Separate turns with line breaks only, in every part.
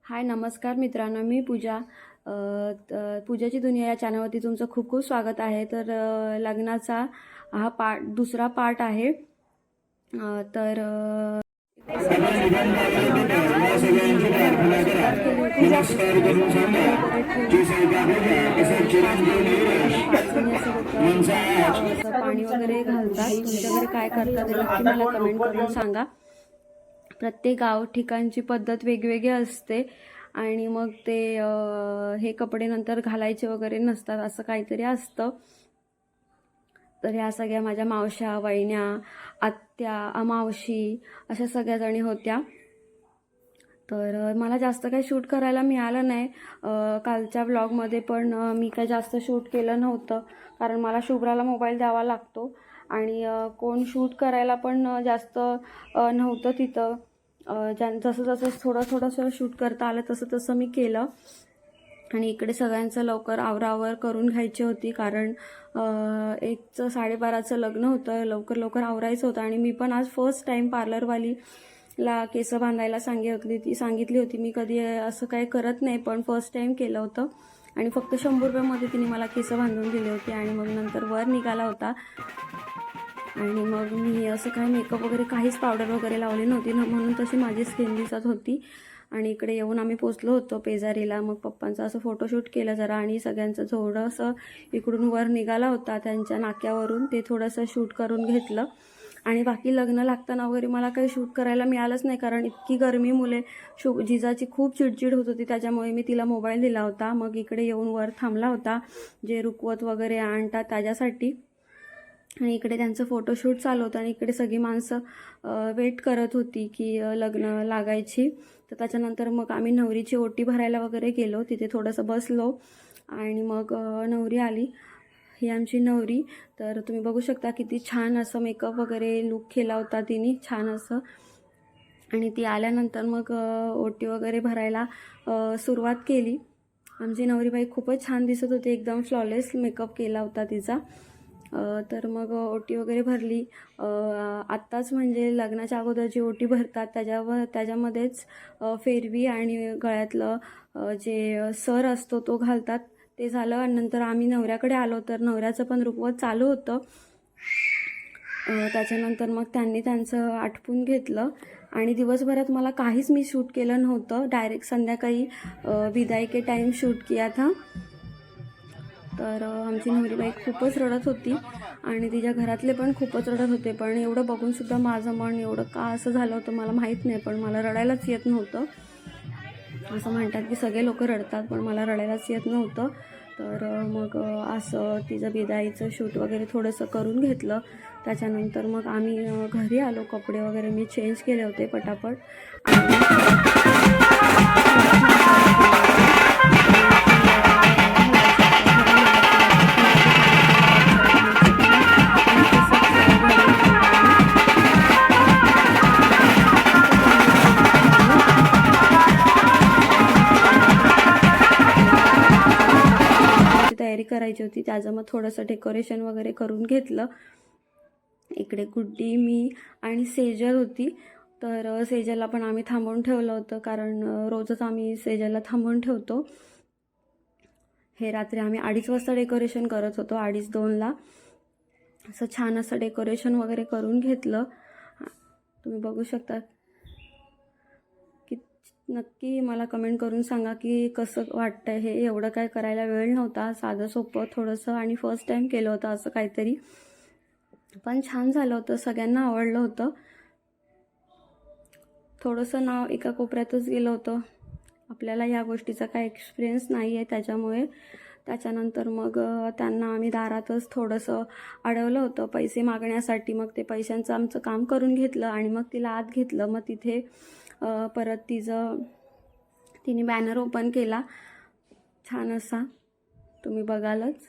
हाय नमस्कार मित्रांनो, मी पूजा. पूजाची दुनिया या चॅनलवरती तुमचं खूप खूप स्वागत आहे. तर लग्नाचा हा दुसरा पार्ट आहे. तर पाणी वगैरे घालतात. तुमच्याकडे काय करतात ते नक्की मला कमेंट करून सांगा. प्रत्येक गाव ठिकाणची पद्धत वेगवेगळी असते आणि मग ते हे कपडे नंतर घालायचे वगैरे नसतात, असं काहीतरी असतं. तर ह्या सगळ्या माझ्या मावश्या, वहिन्या, आत्या, मावशी अशा सगळ्या जणी होत्या. तर मला जास्त काही शूट करायला मिळालं नाही कालच्या व्लॉगमध्ये, पण मी काही जास्त शूट केलं नव्हतं कारण मला शुभ्राला मोबाईल द्यावा लागतो आणि कोण शूट करायला पण जास्त नव्हतं तिथं. जसं जसं थोडं शूट करता आलं तसं तसं मी केलं. आणि इकडे सगळ्यांचं लवकर आवरावर करून घ्यायची होती कारण 1चं 12:30चं लग्न होतं. लवकर आवरायचं होतं आणि मी पण आज फर्स्ट टाईम पार्लरवालीला केस बांधायला सांगितली होती. मी कधी असं काही करत नाही, पण फर्स्ट टाईम केलं होतं आणि फक्त 100 रुपयामध्ये तिने मला केस बांधून दिले होते. आणि मग नंतर वर निघाला होता आणि मग मी असं काही मेकअप वगैरे काहीच पावडर वगैरे लावली नव्हती ना, म्हणून तशी माझी स्किन दिसत होती. आणि इकडे येऊन आम्ही पोचलो होतो पेजारीला. मग पप्पांचं असं फोटोशूट केलं जरा आणि सगळ्यांचं थोडंसं इकडून वर निघाला होता त्यांच्या नाक्यावरून, ते थोडंसं शूट करून घेतलं. आणि बाकी लग्न लागताना वगैरे मला काही शूट करायला मिळालंच नाही कारण इतकी गरमीमुळे जिजाची खूप चिडचिड होत होती, त्याच्यामुळे मी तिला मोबाईल दिला होता. मग इकडे येऊन वर थांबला होता जे रुकवत वगैरे आणतात त्याच्यासाठी. आणि इकडे त्यांचं फोटोशूट चालू होतं आणि इकडे सगळी माणसं वेट करत होती की लग्न लागायची. तर त्याच्यानंतर मग आम्ही नवरीची ओटी भरायला वगैरे गेलो. तिथे थोडंसं बसलो आणि मग नवरी आली. ही आमची नवरी. तर तुम्ही बघू शकता किती छान असं मेकअप वगैरे लुक केला होता तिने, छान असं. आणि ती आल्यानंतर मग ओटी वगैरे भरायला सुरुवात केली. आमची नवरीबाई खूपच छान दिसत होती, एकदम फ्लॉलेस मेकअप केला होता तिचा. तर मग ओटी वगैरे भरली. आत्ताच म्हणजे लग्नाच्या अगोदर जी ओटी भरतात त्याच्यामध्येच फेरवी आणि गळ्यातलं जे सर असतो तो घालतात, ते झालं. आणि नंतर आम्ही नवऱ्याकडे आलो तर नवऱ्याचं पण रुखवत चालू होतं. त्याच्यानंतर मग त्यांनी त्यांचं आटपून घेतलं आणि दिवसभरात मला काहीच मी शूट केलं नव्हतं. डायरेक्ट संध्याकाळी विदाई के टाईम शूट किया था. तर आमची नवरीबाई खूपच रडत होती आणि तिच्या घरातले पण खूपच रडत होते. पण एवढं बघूनसुद्धा माझं मन एवढं का असं झालं होतं मला माहीत नाही, पण मला रडायलाच येत नव्हतं. असं म्हणतात की सगळे लोक रडतात, पण मला रडायलाच येत नव्हतं. तर मग असं तिचं बिदाईचं शूट वगैरे थोडंसं करून घेतलं. त्याच्यानंतर मग आम्ही घरी आलो. कपडे वगैरे मी चेंज केले होते पटापट. तयारी करायची होती, त्याचं मग थोडंसं डेकोरेशन वगैरे करून घेतलं. इकडे गुड्डी, मी आणि सेजल होती. तर सेजलला पण आम्ही थांबवून ठेवलं होतं कारण रोजच आम्ही सेजलला थांबवून ठेवतो. हे रात्री आम्ही 2:30 वाजता डेकोरेशन करत होतो, 2:30-2ला असं छान असं डेकोरेशन वगैरे करून घेतलं. तुम्ही बघू शकता की नक्की मला कमेंट करून सांगा की कसं वाटतं हे. एवढं काय करायला वेळ नव्हता, साधं सोपं थोडंसं आणि फर्स्ट टाईम केलं होतं असं काहीतरी, पण छान झालं होतं, सगळ्यांना आवडलं होतं. थोडंसं नाव एका कोपऱ्यातच गेलं होतं, आपल्याला या गोष्टीचा काय एक्सपिरियन्स नाही आहे त्याच्यामुळे. त्याच्यानंतर मग त्यांना आम्ही दारातच थोडंसं अडवलं होतं पैसे मागण्यासाठी. मग ते पैशांचं आमचं काम करून घेतलं आणि मग तिला आत घेतलं. मग तिथे परत तिने बॅनर ओपन केला छान असा, तुम्ही बघालच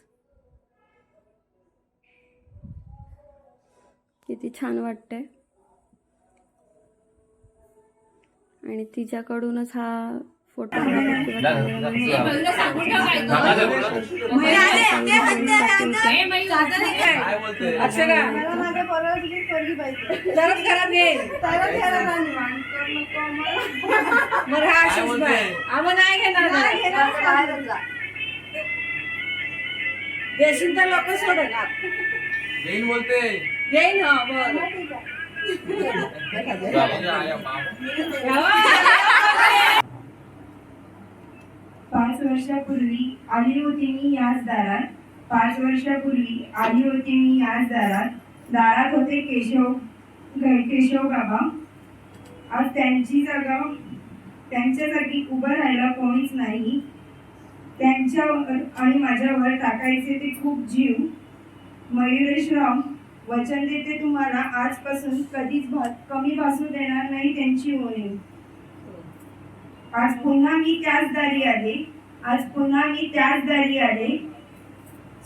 किती छान वाटतंय. आणि तिच्याकडूनच हा फोटोग्राफर किंवा कॅमेरामॅन
देशील तर लोक सोडणार
जैन बोलते
घेईन. हा बरं
5 वर्षापूर्वी आली होती मी याच दारात. 5 वर्षापूर्वी आली होती मी याच दारात. दारात होते केशव बाबा. आज त्यांची जागा त्यांच्या जागी उभं राहायला कोणीच नाही. त्यांच्यावर आणि माझ्यावर टाकायचे ते खूप जीव. मयुरेशराव वचन देते तुम्हाला, आजपासून कधीच कमी भासू देणार नाही त्यांची उणीव. आज पुन्हा मी त्याच दारी आले. आज पुन्हा मी त्याच दारी आले.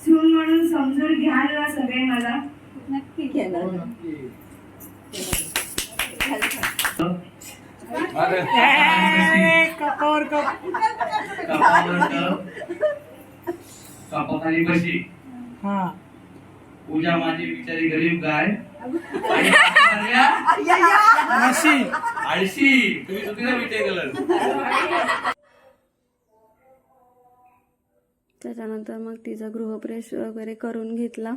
सून म्हणून समजून घ्याल ना सगळे मला.
नक्की घेणार.
कपाखाली बशी पूजा माझी बिचारी गरीब गाय आळशी तुम्ही चुकीचा विचार केला.
त्याच्यानंतर मग तिचा गृहप्रवेश वगैरे करून घेतला.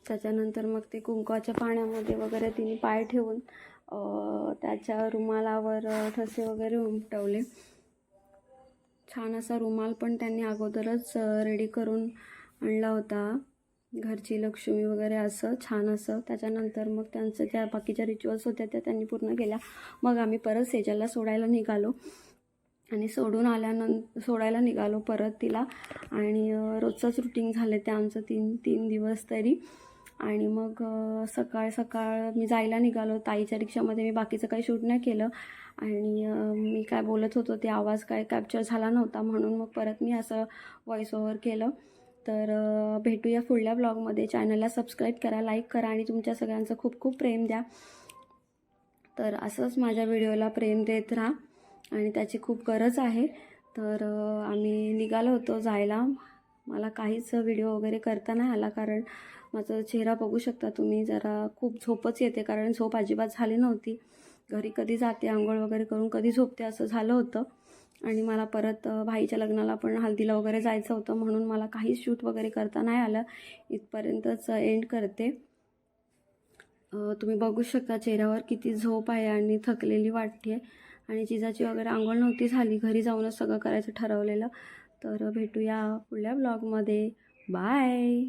त्याच्यानंतर मग ते कुंकवाच्या पाण्यामध्ये वगैरे तिने पाय ठेवून त्याच्या रुमालावर ठसे वगैरे उमटवले. छान असा रुमाल पण त्यांनी अगोदरच रेडी करून आणला होता. घरची लक्ष्मी वगैरे असं छान असं. त्याच्यानंतर मग त्यांचं ज्या बाकीच्या रिच्युअल्स होत्या त्या त्यांनी पूर्ण केल्या. मग आम्ही परत सेजलला सोडायला निघालो आणि सोडायला निघालो परत तिला. आणि रोजचंच रुटीन झालं ते आमचं 3 दिवस तरी. आणि मग सकाळ मी जायला निघालो. ताईच्या रिक्षामध्ये मी बाकीचं काही शूट नाही केलं आणि मी काय बोलत होतो ते आवाज काय कॅप्चर झाला नव्हता, म्हणून मग परत मी असं व्हॉइस ओव्हर केलं. तर भेटूया पुढल्या ब्लॉगमध्ये. चॅनलला सबस्क्राईब करा, लाईक करा आणि तुमच्या सगळ्यांचं खूप खूप प्रेम द्या. तर असंच माझ्या व्हिडिओला प्रेम देत राहा आणि त्याची खूप गरज आहे. तर आम्ही निघालो होतो जायला. मला काहीच व्हिडिओ वगैरे करता नाही आला कारण माझा चेहरा बघू शकता तुम्ही, जरा खूप झोपच येते कारण झोप अजिबात झाली नव्हती. घरी कधी जाते आंघोळ वगैरे करून कधी झोपते असं झालं होतं. आणि मला परत भाईच्या लग्नाला पण हल्दीला वगैरे जायचं होतं, म्हणून मला काहीच शूट वगैरे करता नाही आलं. इथपर्यंतच एंड करते. तुम्ही बघू शकता चेहऱ्यावर किती झोप आहे आणि थकलेली वाटते. आणि जिजाची वगैरे आंघोळ नव्हती झाली, घरी जाऊनच सगळं करायचं ठरवलेलं. तर भेटूया पुढल्या ब्लॉगमध्ये. बाय.